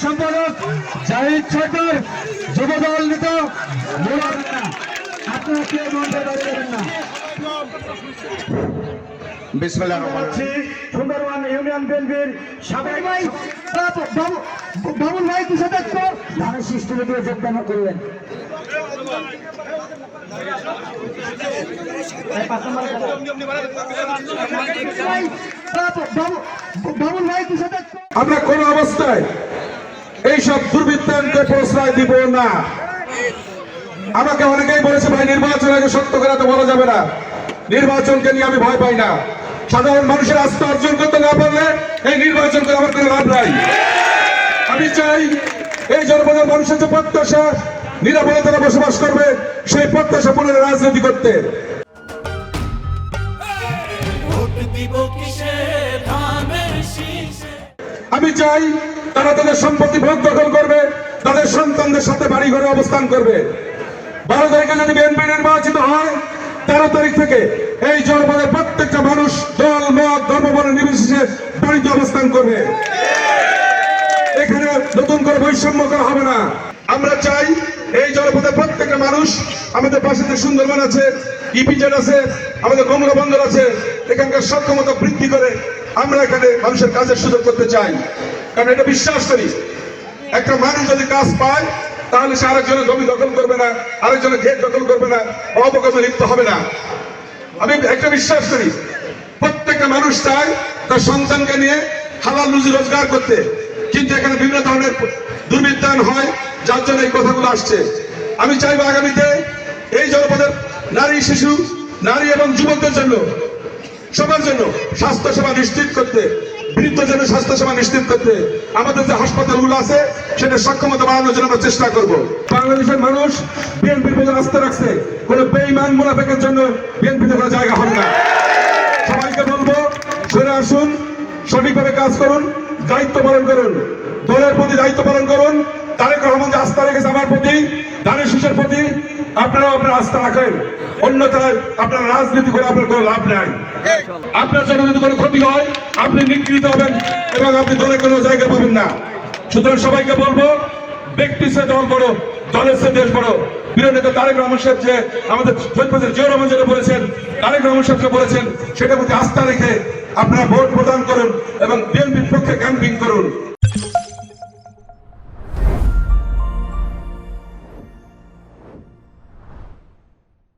সম্পাদক জাহিদ সরকার, যুবদল নেতা আপনারা কেউ মন্ত্রে দাঁড়িয়ে না। সুন্দরবন ইউনিয়ন বিএনপির সাবেক বাবুল ভাই কৃষক ধানের সৃষ্টি দিয়ে যোগদান করলেন। আমরা কোন অবস্থায় এইসব দুর্বৃত্তান্তে প্রশ্রয় দিব না। আমাকে অনেকেই বলেছে ভাই নির্বাচন আগে সত্য করে তো বলা যাবে না। নির্বাচনকে নিয়ে আমি ভয় পাই না। সাধারণ মানুষের আস্থা অর্জন করতে না পারলে এই নির্বাচন করে আমার কোনো লাভ নাই। আমি চাই এই জনপদের মানুষের যে প্রত্যাশা নিরাপদে তারা বসবাস করবে, সেই প্রত্যাশা পূরণের রাজনীতি করতে আমি চাই তারা তাদের সম্পত্তি ভোগ দখল করবে, তাদের সন্তানদের সাথে বাড়ি ঘরে অবস্থান করবে। 12 তারিখে যদি বিএনপি নির্বাচিত হয়, 13 তারিখ থেকে এই জনপদের প্রত্যেকটা মানুষ দল মত ধর্মবর্ণ নির্বিশেষে বাড়িতে অবস্থান করবে। এখানে নতুন করে বৈষম্য করা হবে না। আমরা চাই এই জনপদের প্রত্যেকটা মানুষ, আমাদের পাশে যে সুন্দরবন আছে, ইপিজেড আছে, আমাদের গঙ্গা বন্দর আছে, এখানকার সক্ষমতা বৃদ্ধি করে আমরা এখানে মানুষের কাজের সুযোগ করতে চাই। কারণ এটা বিশ্বাস করি, একটা মানুষ যদি কাজ পায় তাহলে সে আরেকজনের জমি দখল করবে না, আরেকজনের ঘের দখল করবে না, অপকর্মে লিপ্ত হবে না। আমি একটা বিশ্বাস করি, প্রত্যেকটা মানুষ চায় তার সন্তানকে নিয়ে হালাল রুজি রোজগার করতে, কিন্তু এখানে বিভিন্ন ধরনের দুর্বৃত্তায়ন হয়, যার জন্য এই কথাগুলো আসছে। আমি চাইবো আগামীতে এই জনপদের নারী, শিশু, নারী এবং যুবকদের জন্য, সবার জন্য স্বাস্থ্যসেবা নিশ্চিত করতে, বৃদ্ধজনের স্বাস্থ্যসেবা নিশ্চিত করতে আমাদের যে হাসপাতালগুলো আছে সেটা সক্ষমতা বাড়ানোর জন্য আমরা চেষ্টা করব। বাংলাদেশের মানুষ বিএনপির প্রতি আস্থা রাখছে, কোন বেঈমান মুনাফিকের জন্য বিএনপিতে কোনো জায়গা হবে না। সবাইকে বলবো, সরে আসুন, সঠিকভাবে কাজ করুন, দায়িত্ব পালন করুন, দলের প্রতি দায়িত্ব পালন করুন। তারেক রহমান যে আস্থা রেখেছে আমার প্রতি, ধানের শীষের প্রতি, আপনারাও আপনার আস্থা রাখেন। অন্যথায় আপনার রাজনীতি করে আপনার কোনো লাভ নাই। আপনার জন্য যদি কোনো ক্ষতি হয় আপনি নিগৃহীত হবেন এবং আপনি দলে কোনো জায়গা পাবেন না। সুতরাং সবাইকে বলবো, ব্যক্তি সে দল বড়, দলের সে দেশ বড়। প্রিয় নেতা তারেক রহমান সাহেব যে আমাদের জিয়া রহমান যেটা বলেছেন, তারেক রহমান সাহেব বলেছেন, সেটার প্রতি আস্থা রেখে আপনারা ভোট প্রদান করুন এবং বিএনপির পক্ষে ক্যাম্পিং করুন।